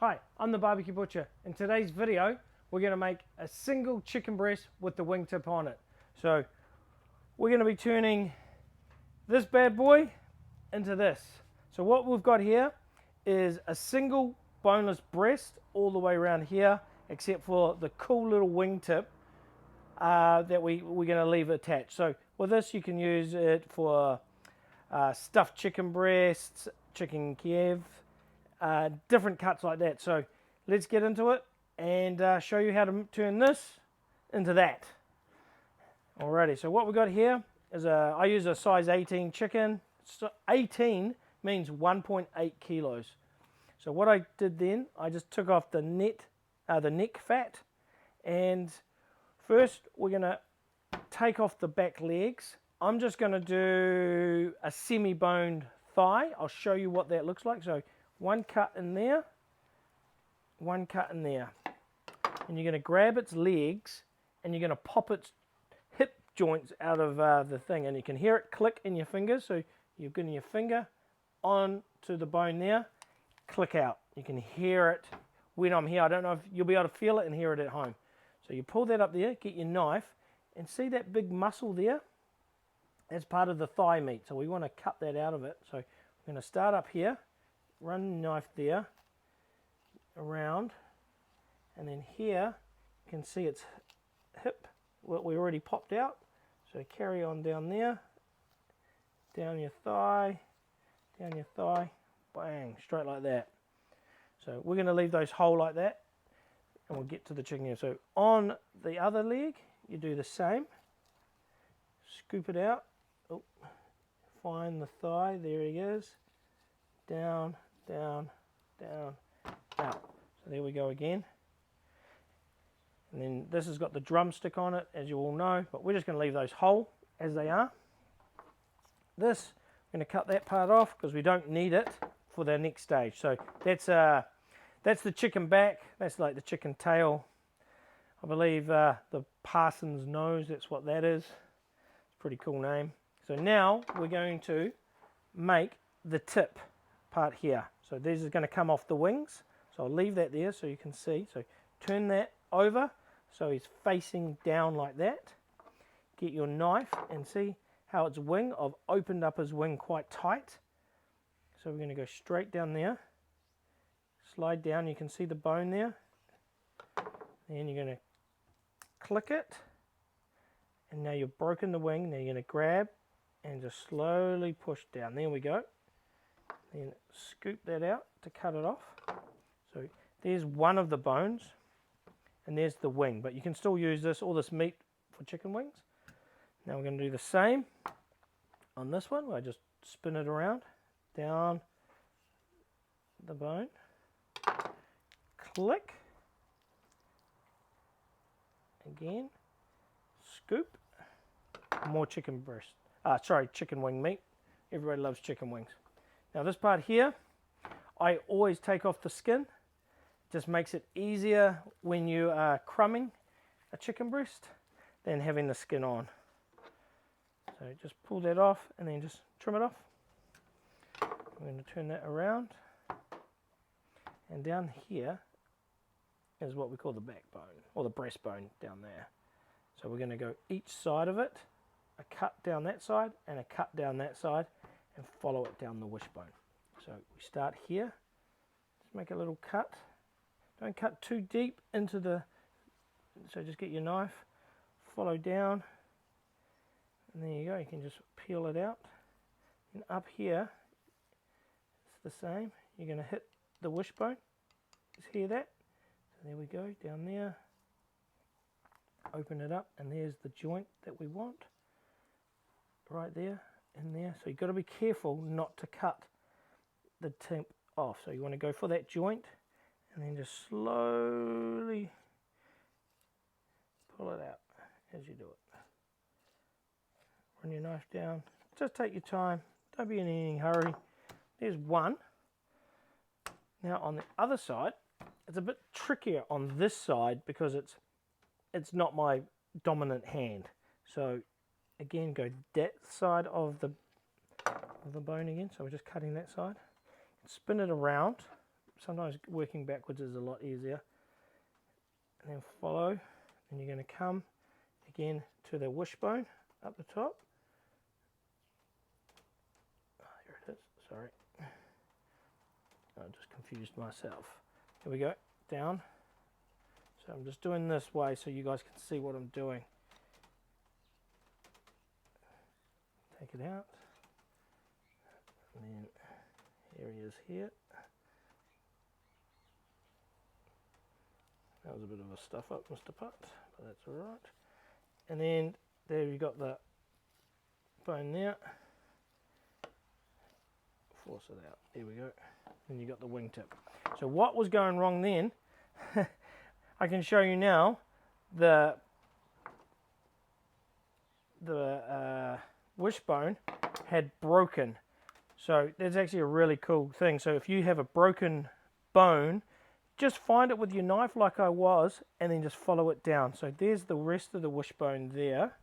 Hi, I'm the BBQ Butcher. In today's video, we're going to make a single chicken breast with the wingtip on it. So we're going to be turning this bad boy into this. So what we've got here is a single boneless breast all the way around here, except for the cool little wingtip that we're going to leave attached. So with this, you can use it for stuffed chicken breasts, chicken Kiev, different cuts like that. So let's get into it and show you how to turn this into that. Alrighty, so what we've got here is I use a size 18 chicken. So 18 means 1.8 kilos. So what I did then, I just took off the neck fat, and first we're going to take off the back legs. I'm just going to do a semi-boned thigh. I'll show you what that looks like. So one cut in there, one cut in there. And you're going to grab its legs and you're going to pop its hip joints out of the thing. And you can hear it click in your fingers. So you're getting your finger onto the bone there, click out. You can hear it when I'm here. I don't know if you'll be able to feel it and hear it at home. So you pull that up there, get your knife, and see that big muscle there? That's part of the thigh meat. So we want to cut that out of it. So we're going to start up here, run the knife there, around, and then here you can see its hip, what we already popped out. So carry on down there, down your thigh, bang, straight like that. So we're going to leave those whole like that, and we'll get to the chicken here. So on the other leg, you do the same. Scoop it out. Oh, find the thigh. There he is. Down, down, down, out. So there we go again. And then this has got the drumstick on it, as you all know, but we're just going to leave those whole as they are. This, I'm going to cut that part off because we don't need it for the next stage. So that's the chicken back. That's like the chicken tail. I believe the parson's nose, that's what that is. It's a pretty cool name. So now we're going to make the tip part here. So this is going to come off the wings. So I'll leave that there so you can see. So turn that over so he's facing down like that. Get your knife and see how its wing, I've opened up his wing quite tight. So we're going to go straight down there. Slide down, you can see the bone there. Then you're going to click it. And now you've broken the wing. Now you're going to grab and just slowly push down. There we go. Then scoop that out to cut it off. So there's one of the bones. And there's the wing. But you can still use all this meat for chicken wings. Now we're going to do the same on this one. I just spin it around. Down the bone. Click. Again. Scoop. More chicken breast. Chicken wing meat. Everybody loves chicken wings. Now this part here, I always take off the skin. It just makes it easier when you are crumbing a chicken breast than having the skin on. So just pull that off and then just trim it off. I'm going to turn that around. And down here is what we call the backbone, or the breastbone down there. So we're going to go each side of it, a cut down that side and a cut down that side, and follow it down the wishbone. So we start here, just make a little cut. Don't cut too deep into so just get your knife, follow down, and there you go, you can just peel it out. And up here, it's the same, you're going to hit the wishbone, just hear that? So there we go, down there, open it up, and there's the joint that we want, right there, in there. So you've got to be careful not to cut the tip off. So you want to go for that joint, and then just slowly pull it out as you do it. Run your knife down, just take your time, don't be in any hurry. There's one. Now on the other side, it's a bit trickier on this side because it's not my dominant hand. So again, go that side of the bone again. So we're just cutting that side. Spin it around sometimes working backwards is a lot easier. And then follow, and you're going to come again to the wishbone up the top. Oh, there it is, sorry. I just confused myself. Here we go, down. So I'm just doing this way so you guys can see what I'm doing. Take it out. And then here he is here. That was a bit of a stuff up, Mr. Putt, but that's alright. And then there you got the bone there. Force it out. There we go. And you got the wingtip. So what was going wrong then? I can show you now. The wishbone had broken. So that's actually a really cool thing. So if you have a broken bone, just find it with your knife like I was, and then just follow it down. So there's the rest of the wishbone there.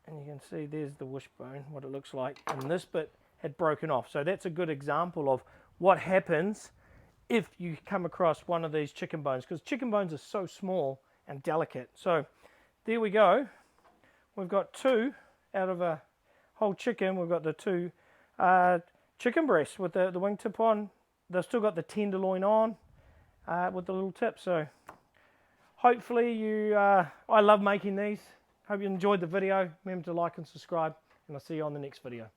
And you can see there's the wishbone, what it looks like. And this bit had broken off. So that's a good example of what happens if you come across one of these chicken bones, because chicken bones are so small and delicate. So there we go. We've got 2 out of a whole chicken. We've got the 2 chicken breasts with the wingtip on. They've still got the tenderloin on with the little tip. So hopefully you, I love making these. Hope you enjoyed the video. Remember to like and subscribe, and I'll see you on the next video.